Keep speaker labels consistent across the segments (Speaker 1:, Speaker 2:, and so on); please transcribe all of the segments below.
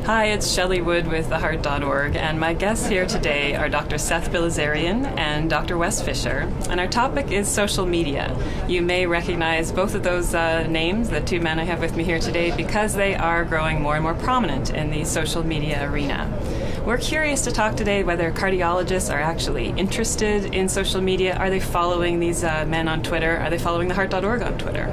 Speaker 1: Hi, it's Shelley Wood with theheart.org, and my guests here today are Dr. Seth Bilazarian and Dr. Wes Fisher, and our topic is social media. You may recognize both of those names, the two men I have with me here today, because they are growing more and more prominent in the social media arena. We're curious to talk today whether cardiologists are actually interested in social media. Are they following these men on Twitter? Are they following theheart.org on Twitter?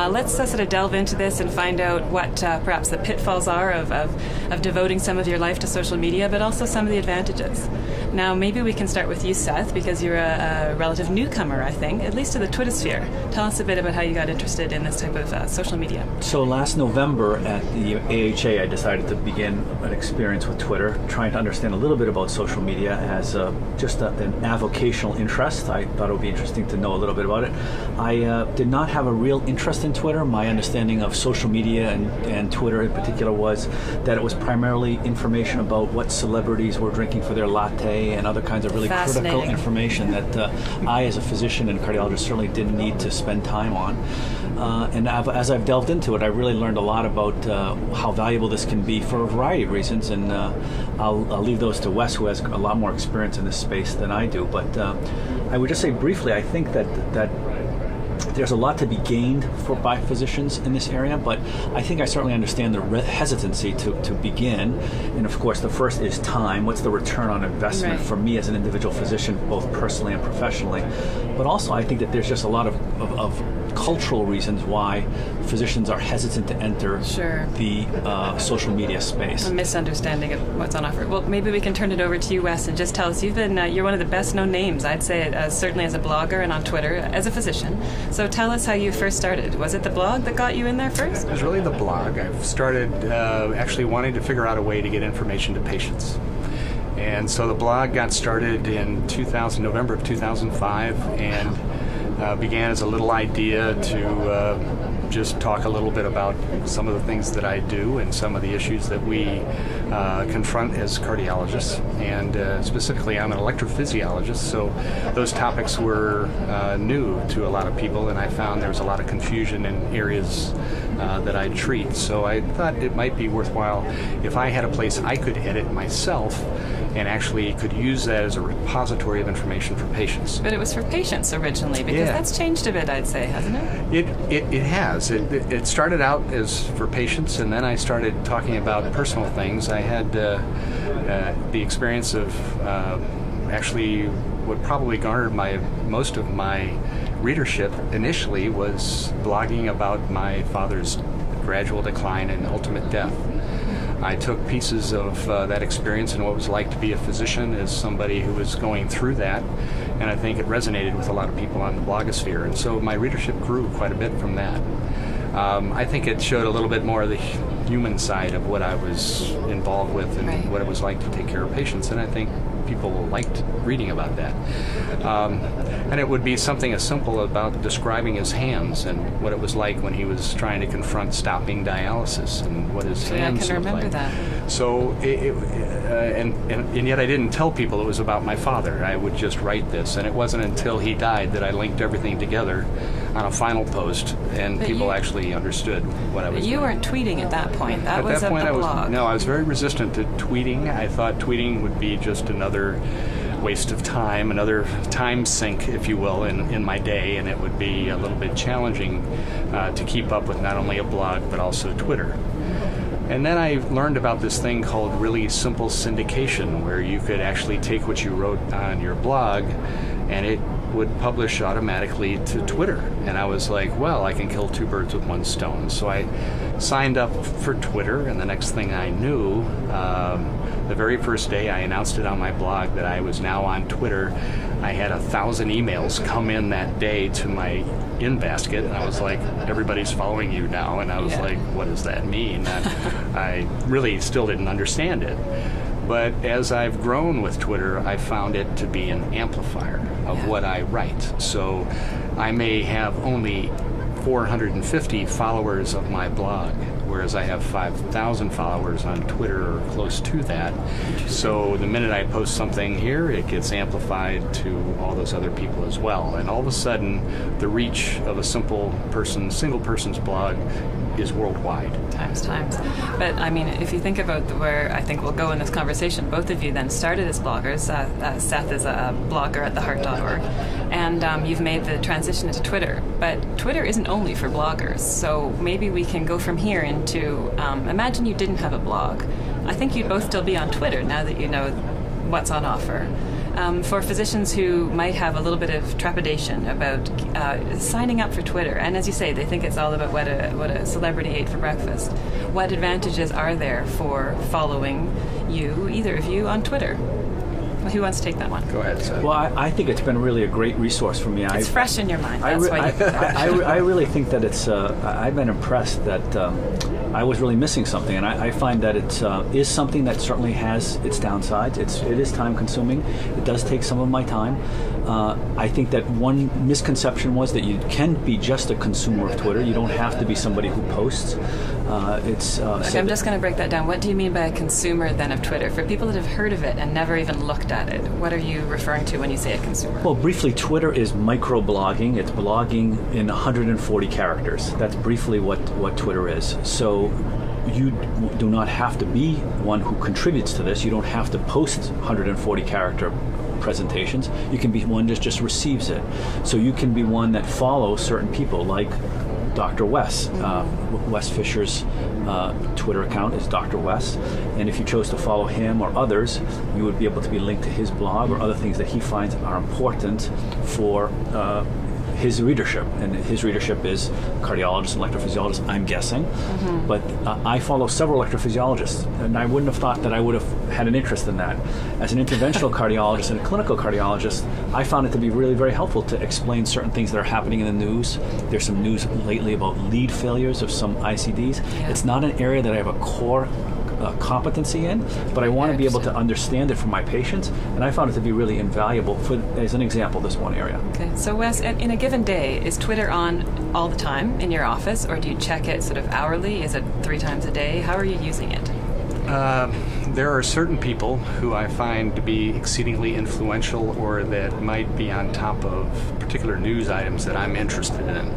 Speaker 1: Let's sort of delve into this and find out what perhaps the pitfalls are of devoting some of your life to social media, but also some of the advantages. Now, maybe we can start with you, Seth, because you're a relative newcomer, I think, at least to the Twitter sphere. Tell us a bit about how you got interested in this type of social media.
Speaker 2: So last November at the AHA, I decided to begin an experience with Twitter, trying to understand a little bit about social media as just an avocational interest. I thought it would be interesting to know a little bit about it. I did not have a real interest in Twitter. My understanding of social media and Twitter in particular was that it was primarily information about what celebrities were drinking for their latte and other kinds of really critical information that I, as a physician and cardiologist, certainly didn't need to spend time on. And as I've delved into it, I really learned a lot about how valuable this can be for a variety of reasons, and I'll leave those to Wes, who has a lot more experience in this space than I do. But I would just say briefly, I think that there's a lot to be gained by physicians in this area, but I think I certainly understand the hesitancy to begin. And of course, the first is time. What's the return on investment for me as an individual physician, both personally and professionally? But also, I think that there's just a lot of cultural reasons why physicians are hesitant to enter the social media space.
Speaker 1: A misunderstanding of what's on offer. Well, maybe we can turn it over to you, Wes, and just tell us, you're one of the best known names, I'd say, certainly as a blogger and on Twitter, as a physician. So tell us how you first started. Was it the blog that got you in there first?
Speaker 3: It was really the blog. I've started actually wanting to figure out a way to get information to patients. And so the blog got started in November of 2005, and began as a little idea to just talk a little bit about some of the things that I do and some of the issues that we confront as cardiologists. And specifically, I'm an electrophysiologist, so those topics were new to a lot of people, and I found there was a lot of confusion in areas that I treat. So I thought it might be worthwhile if I had a place I could edit myself and actually could use that as a repository of information for patients.
Speaker 1: But it was for patients originally, because that's changed a bit, I'd say, hasn't it?
Speaker 3: It has. It started out as for patients, and then I started talking about personal things. I had the experience of actually what probably garnered most of my readership initially was blogging about my father's gradual decline and ultimate death. I took pieces of that experience and what it was like to be a physician as somebody who was going through that, and I think it resonated with a lot of people on the blogosphere, and so my readership grew quite a bit from that. I think it showed a little bit more of the human side of what I was involved with and what it was like to take care of patients, and I think people liked reading about that. And it would be something as simple about describing his hands and what it was like when he was trying to confront stopping dialysis and what his hands looked like.
Speaker 1: I can remember that.
Speaker 3: So, and yet I didn't tell people it was about my father. I would just write this, and it wasn't until he died that I linked everything together on a final post, and people actually understood what I was doing.
Speaker 1: You weren't tweeting at that point. That was
Speaker 3: at that point,
Speaker 1: the blog.
Speaker 3: I was very resistant to tweeting. I thought tweeting would be just another waste of time, another time sink, if you will, in my day, and it would be a little bit challenging to keep up with not only a blog but also Twitter. And then I learned about this thing called really simple syndication, where you could actually take what you wrote on your blog and it would publish automatically to Twitter. And I was like, well, I can kill two birds with one stone. So I signed up for Twitter, and the next thing I knew, the very first day I announced it on my blog that I was now on Twitter, I had 1,000 emails come in that day to my in basket, and I was like, everybody's following you now. And I was like, what does that mean? I really still didn't understand it. But as I've grown with Twitter, I found it to be an amplifier of what I write. So I may have only 450 followers of my blog, whereas I have 5,000 followers on Twitter or close to that. So the minute I post something here, it gets amplified to all those other people as well. And all of a sudden, the reach of a single person's blog is worldwide.
Speaker 1: Times. But I mean, if you think about where I think we'll go in this conversation, both of you then started as bloggers. Seth is a blogger at theheart.org, and you've made the transition into Twitter. But Twitter isn't only for bloggers, so maybe we can go from here into, imagine you didn't have a blog. I think you'd both still be on Twitter now that you know what's on offer. For physicians who might have a little bit of trepidation about signing up for Twitter, and as you say, they think it's all about what a celebrity ate for breakfast. What advantages are there for following you, either of you, on Twitter? Well, who wants to take that one?
Speaker 3: Go ahead, Seth.
Speaker 2: Well, I think it's been really a great resource for me.
Speaker 1: It's fresh in your mind. That's why you
Speaker 2: I really think that it's. I've been impressed that I was really missing something, and I find that it is something that certainly has its downsides. It is time consuming. It does take some of my time. I think that one misconception was that you can be just a consumer of Twitter. You don't have to be somebody who posts.
Speaker 1: I'm just going to break that down. What do you mean by a consumer then of Twitter? For people that have heard of it and never even looked at it, what are you referring to when you say a consumer?
Speaker 2: Well, briefly, Twitter is microblogging. It's blogging in 140 characters. That's briefly what Twitter is. So you do not have to be one who contributes to this. You don't have to post 140 character presentations. You can be one that just receives it. So you can be one that follows certain people, like Dr. Wes. Wes Fisher's Twitter account is Dr. Wes, and if you chose to follow him or others, you would be able to be linked to his blog or other things that he finds are important for his readership, and his readership is cardiologists and electrophysiologists, I'm guessing. But I follow several electrophysiologists, and I wouldn't have thought that I would have had an interest in that. As an interventional cardiologist and a clinical cardiologist, I found it to be really very helpful to explain certain things that are happening in the news. There's some news lately about lead failures of some ICDs. Yeah. It's not an area that I have a core competency in, but I want to be able to understand it for my patients, and I found it to be really invaluable as an example, this one area.
Speaker 1: Okay, so Wes, in a given day, is Twitter on all the time in your office, or do you check it sort of hourly? Is it 3 times a day? How are you using it?
Speaker 3: There are certain people who I find to be exceedingly influential or that might be on top of particular news items that I'm interested in.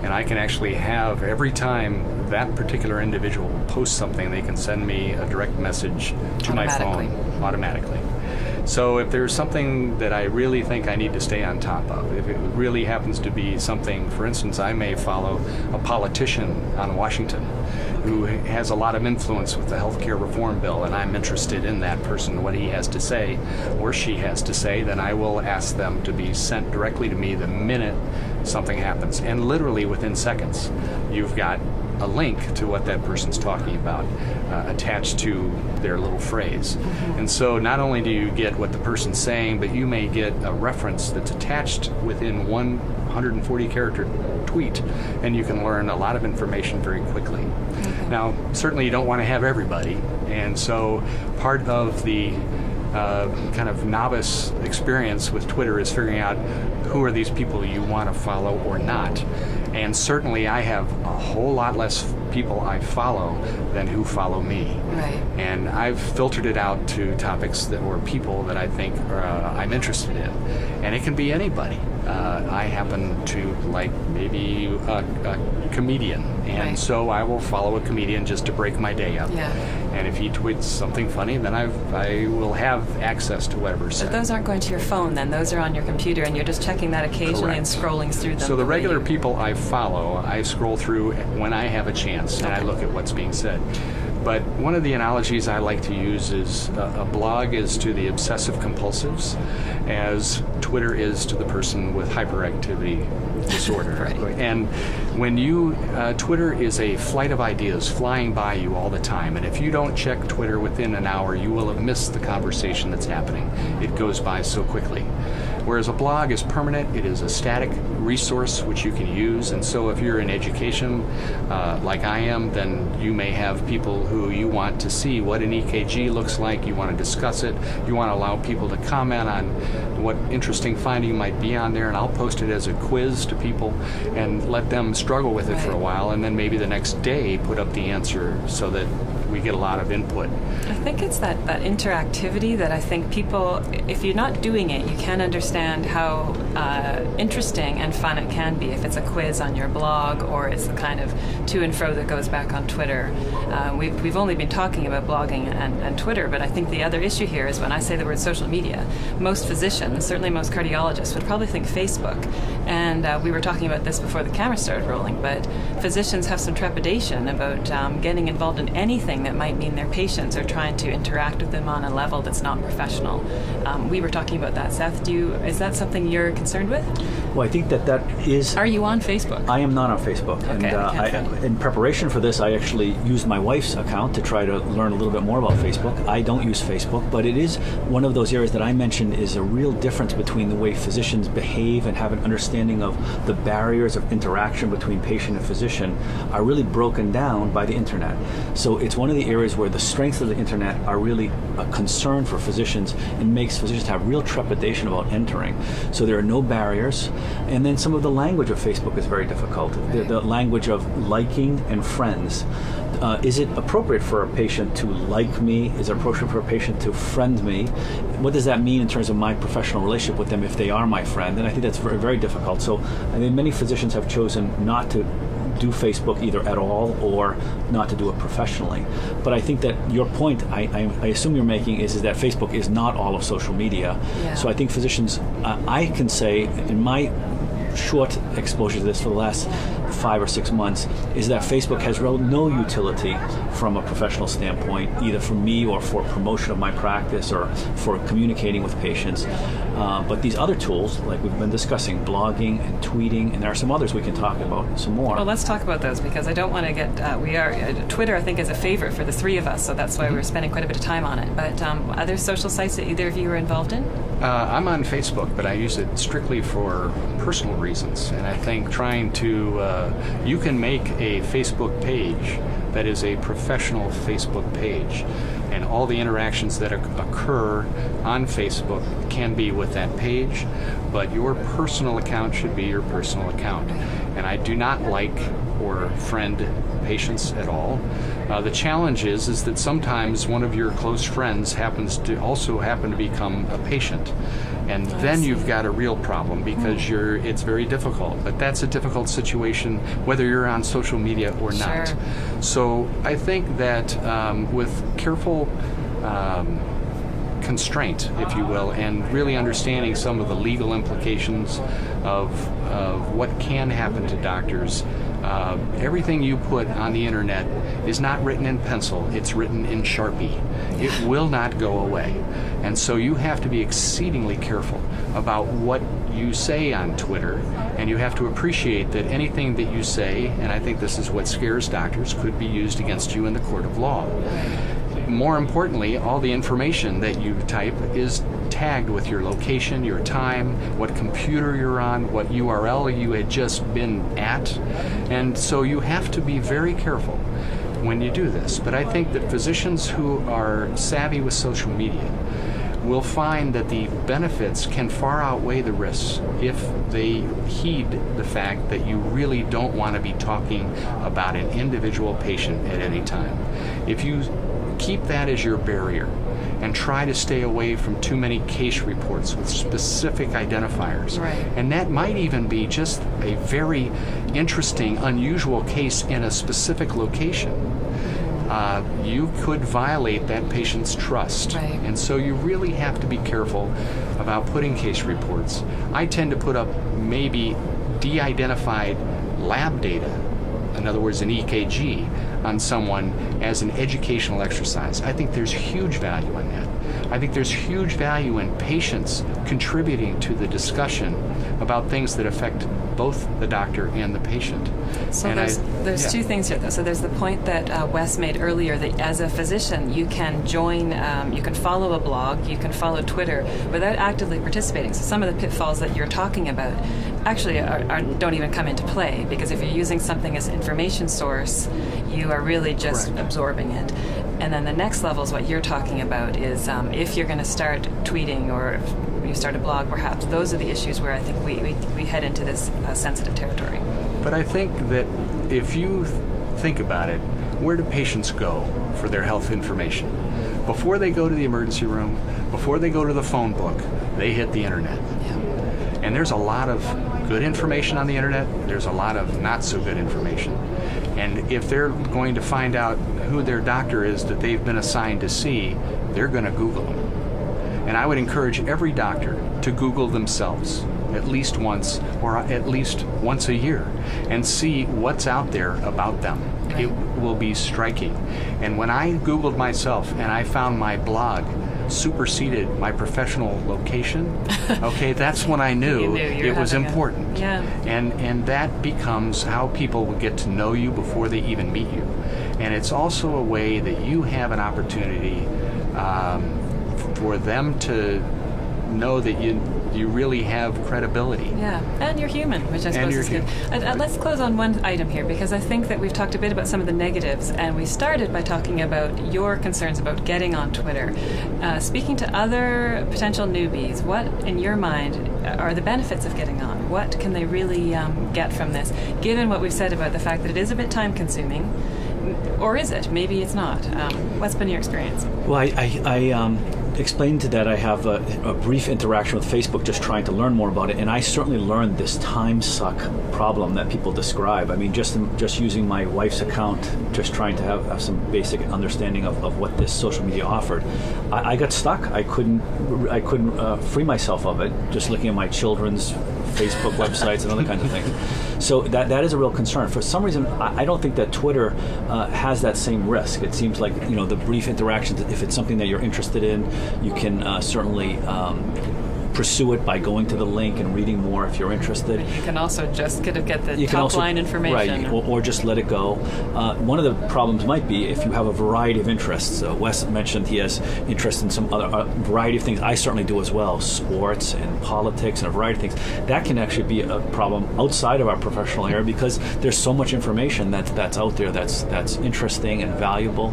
Speaker 3: And I can actually have, every time that particular individual posts something, they can send me a direct message to my phone automatically. So if there's something that I really think I need to stay on top of, if it really happens to be something, for instance, I may follow a politician on Washington who has a lot of influence with the healthcare reform bill, and I'm interested in that person, what he has to say or she has to say, then I will ask them to be sent directly to me the minute something happens. And literally within seconds, you've got a link to what that person's talking about attached to their little phrase. And so not only do you get what the person's saying, but you may get a reference that's attached within 140 character tweet, and you can learn a lot of information very quickly. Now, certainly you don't want to have everybody, and so part of the kind of novice experience with Twitter is figuring out who are these people you want to follow or not. And certainly I have a whole lot less people I follow than who follow me.
Speaker 1: Right.
Speaker 3: And I've filtered it out to topics that or people that I think I'm interested in. And it can be anybody. I happen to like maybe a comedian, and so I will follow a comedian just to break my day up.
Speaker 1: Yeah.
Speaker 3: And if he tweets something funny, then I will have access to whatever's said.
Speaker 1: But those aren't going to your phone then, those are on your computer, and you're just checking that occasionally and scrolling through them.
Speaker 3: So the regular people I follow, I scroll through when I have a chance, and I look at what's being said. But one of the analogies I like to use is a blog is to the obsessive compulsives as Twitter is to the person with hyperactivity disorder.
Speaker 1: Right.
Speaker 3: And when you, Twitter is a flight of ideas flying by you all the time, and if you don't check Twitter within an hour, you will have missed the conversation that's happening. It goes by so quickly. Whereas a blog is permanent, it is a static resource which you can use, and so if you're in education like I am, then you may have people who you want to see what an EKG looks like, you want to discuss it, you want to allow people to comment on what interesting finding might be on there, and I'll post it as a quiz to people and let them struggle with it for a while, and then maybe the next day put up the answer so that we get a lot of input.
Speaker 1: I think it's that interactivity that I think people, if you're not doing it, you can't understand how interesting and fun it can be if it's a quiz on your blog or it's the kind of to and fro that goes back on Twitter. We've only been talking about blogging and Twitter, but I think the other issue here is when I say the word social media, most physicians, certainly most cardiologists, would probably think Facebook. And we were talking about this before the camera started rolling, but physicians have some trepidation about getting involved in anything that might mean their patients are trying to interact with them on a level that's not professional. We were talking about that. Seth, is that something you're concerned with?
Speaker 2: Well, I think that is...
Speaker 1: Are you on Facebook?
Speaker 2: I am not on Facebook.
Speaker 1: Okay,
Speaker 2: and in preparation for this, I actually used my wife's account to try to learn a little bit more about Facebook. I don't use Facebook, but it is one of those areas that I mentioned is a real difference between the way physicians behave and have an understanding of the barriers of interaction between patient and physician are really broken down by the internet. So it's one of the areas where the strengths of the internet are really a concern for physicians and makes physicians have real trepidation about entering. So there are no barriers. And then some of the language of Facebook is very difficult. The language of liking and friends. Is it appropriate for a patient to like me? Is it appropriate for a patient to friend me? What does that mean in terms of my professional relationship with them if they are my friend? And I think that's very, very difficult. So I mean, many physicians have chosen not to do Facebook either at all or not to do it professionally. But I think that your point, I assume you're making, is that Facebook is not all of social media. Yeah. So I think physicians, I can say in my short exposure to this for the last 5 or 6 months, is that Facebook has no utility from a professional standpoint, either for me or for promotion of my practice or for communicating with patients. But these other tools, like we've been discussing, blogging and tweeting, and there are some others we can talk about some more.
Speaker 1: Well, let's talk about those because I don't want to get, Twitter I think is a favorite for the three of us, so that's why we're spending quite a bit of time on it. But other social sites that either of you are involved in?
Speaker 3: I'm on Facebook, but I use it strictly for personal reasons. And I think trying to, you can make a Facebook page that is a professional Facebook page. And all the interactions that occur on Facebook can be with that page, but your personal account should be your personal account. And I do not like or friend patients at all. The challenge is that sometimes one of your close friends happens to become a patient. And then you've got a real problem because it's very difficult. But that's a difficult situation whether you're on social media or not.
Speaker 1: Sure.
Speaker 3: So I think that with careful constraint, if you will, and really understanding some of the legal implications of what can happen to doctors, everything you put on the internet is not written in pencil, it's written in Sharpie. It will not go away. And so you have to be exceedingly careful about what you say on Twitter, and you have to appreciate that anything that you say, and I think this is what scares doctors, could be used against you in the court of law. More importantly, all the information that you type is tagged with your location, your time, what computer you're on, what URL you had just been at, and so you have to be very careful when you do this. But I think that physicians who are savvy with social media will find that the benefits can far outweigh the risks if they heed the fact that you really don't want to be talking about an individual patient at any time. If you keep that as your barrier and try to stay away from too many case reports with specific identifiers.
Speaker 1: Right.
Speaker 3: And that might even be just a very interesting, unusual case in a specific location. You could violate that patient's trust.
Speaker 1: Right.
Speaker 3: And so you really have to be careful about putting case reports. I tend to put up maybe de-identified lab data, in other words, an EKG. on someone as an educational exercise. I think there's huge value in that. I think there's huge value in patients contributing to the discussion about things that affect both the doctor and the patient.
Speaker 1: So
Speaker 3: and
Speaker 1: there's two things here, though. So there's the point that Wes made earlier, that as a physician, you can join, you can follow a blog, you can follow Twitter without actively participating. So some of the pitfalls that you're talking about actually don't even come into play, because if you're using something as an information source, you are really just absorbing it. And then the next level is what you're talking about, is if you're going to start tweeting or if you start a blog, perhaps those are the issues where I think we head into this sensitive territory.
Speaker 3: But I think that if you think about it, where do patients go for their health information? Before they go to the emergency room, before they go to the phone book, they hit the internet.
Speaker 1: Yeah.
Speaker 3: And there's a lot of good information on the internet. There's a lot of not so good information. And if they're going to find out who their doctor is that they've been assigned to see, they're going to Google them. And I would encourage every doctor to Google themselves at least once, or at least once a year, and see what's out there about them. It will be striking. And when I Googled myself and I found my blog superseded my professional location, okay, that's when I knew it was important. And that becomes how people will get to know you before they even meet you. And it's also a way that you have an opportunity for them to know that you really have credibility.
Speaker 1: Yeah, and you're human, which I suppose is good. Let's close on one item here, because I think that we've talked a bit about some of the negatives, and we started by talking about your concerns about getting on Twitter. Speaking to other potential newbies, what, in your mind, are the benefits of getting on? What can they really get from this, given what we've said about the fact that it is a bit time-consuming? Or is it? Maybe it's not. What's been your experience?
Speaker 2: Well, I explained to that I have a brief interaction with Facebook just trying to learn more about it, and I certainly learned this time suck problem that people describe. I mean, just using my wife's account, just trying to have some basic understanding of what this social media offered, I got stuck. I couldn't free myself of it, just looking at my children's Facebook websites and other kinds of things. So that is a real concern. For some reason, I don't think that Twitter has that same risk. It seems like, the brief interactions, if it's something that you're interested in, you can certainly pursue it by going to the link and reading more if you're interested.
Speaker 1: You can also just get the top line information.
Speaker 2: Right, or just let it go. One of the problems might be if you have a variety of interests. Wes mentioned he has interest in some other variety of things. I certainly do as well, sports and politics and a variety of things. That can actually be a problem outside of our professional area, because there's so much information that's out there that's interesting and valuable.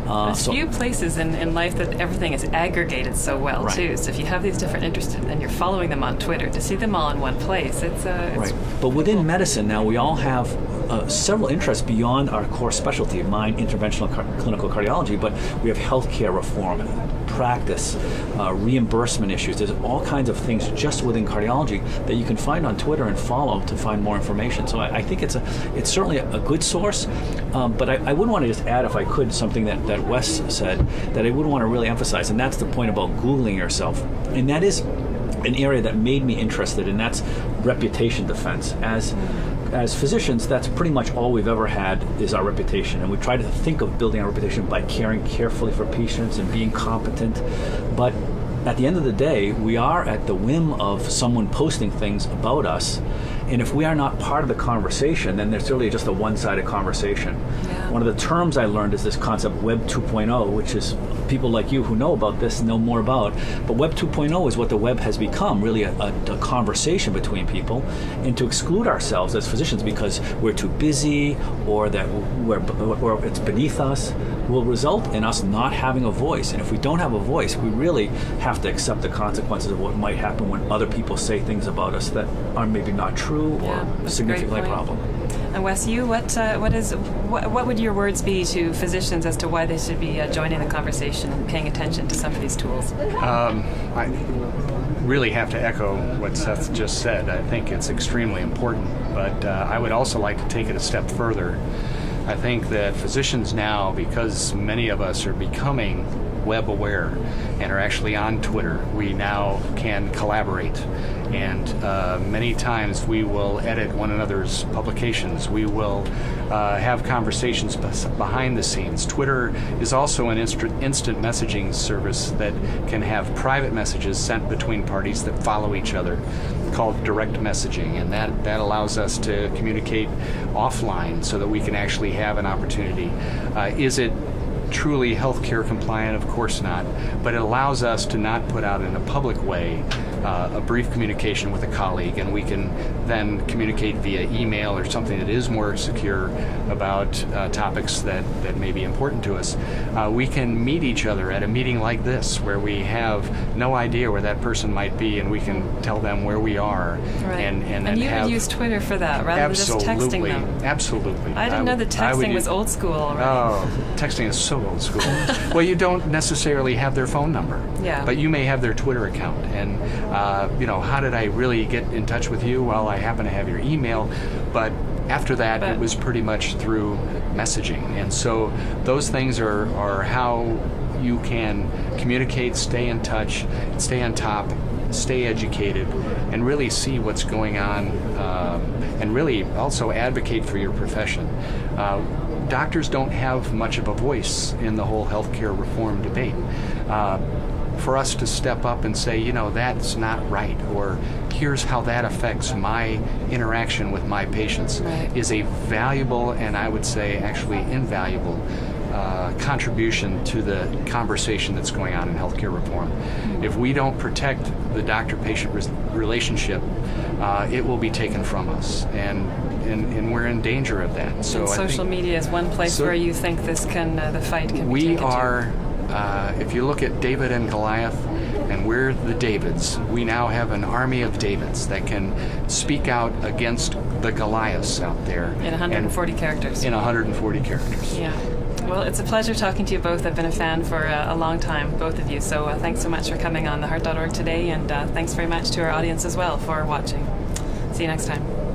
Speaker 1: There's few places in life that everything is aggregated so well, too. So if you have these different interests and you're following them on Twitter, to see them all in one place, it's right.
Speaker 2: But within medicine now, we all have several interests beyond our core specialty, mine, interventional clinical cardiology, but we have healthcare reform, practice, reimbursement issues. There's all kinds of things just within cardiology that you can find on Twitter and follow to find more information. So I think it's certainly a good source, but I would want to just add, if I could, something that Wes said that I would want to really emphasize, and that's the point about Googling yourself. And that is an area that made me interested, and that's reputation defense. As physicians, that's pretty much all we've ever had is our reputation, and we try to think of building our reputation by caring carefully for patients and being competent. But at the end of the day, we are at the whim of someone posting things about us, and if we are not part of the conversation, then there's really just a one-sided conversation.
Speaker 1: Yeah.
Speaker 2: One of the terms I learned is this concept Web 2.0, which is people like you who know about this know more about. But Web 2.0 is what the web has become, really a conversation between people. And to exclude ourselves as physicians because we're too busy or that or it's beneath us will result in us not having a voice. And if we don't have a voice, we really have to accept the consequences of what might happen when other people say things about us that are maybe not true or significantly a problem.
Speaker 1: And Wes, what would your words be to physicians as to why they should be joining the conversation and paying attention to some of these tools?
Speaker 3: I really have to echo what Seth just said. I think it's extremely important, but I would also like to take it a step further. I think that physicians now, because many of us are becoming web aware and are actually on Twitter, we now can collaborate. And many times we will edit one another's publications. We will have conversations behind the scenes. Twitter is also an instant messaging service that can have private messages sent between parties that follow each other, called direct messaging, and that allows us to communicate offline so that we can actually have an opportunity. Is it truly healthcare compliant? Of course not, but it allows us to not put out in a public way a brief communication with a colleague, and we can then communicate via email or something that is more secure about topics that may be important to us. We can meet each other at a meeting like this where we have no idea where that person might be, and we can tell them where we are.
Speaker 1: Right.
Speaker 3: And
Speaker 1: you would use Twitter for that rather than just texting them.
Speaker 3: Absolutely.
Speaker 1: I didn't know that texting was old school already.
Speaker 3: Oh, texting is so old school. Well, you don't necessarily have their phone number, but you may have their Twitter account. And how did I really get in touch with you? Well, I happen to have your email, but after that, it was pretty much through messaging. And so those things are how you can communicate, stay in touch, stay on top, stay educated, and really see what's going on, and really also advocate for your profession. Doctors don't have much of a voice in the whole healthcare reform debate. For us to step up and say, that's not right, or here's how that affects my interaction with my patients, is a valuable, and I would say actually invaluable, contribution to the conversation that's going on in healthcare reform. If we don't protect the doctor-patient relationship, it will be taken from us, and we're in danger of that. So
Speaker 1: and social media is one place where you think this can, the fight can be taken to.
Speaker 3: If you look at David and Goliath, and we're the Davids, we now have an army of Davids that can speak out against the Goliaths out there.
Speaker 1: In 140 characters.
Speaker 3: In 140 characters.
Speaker 1: Yeah. Well, it's a pleasure talking to you both. I've been a fan for a long time, both of you. So thanks so much for coming on theheart.org today, and thanks very much to our audience as well for watching. See you next time.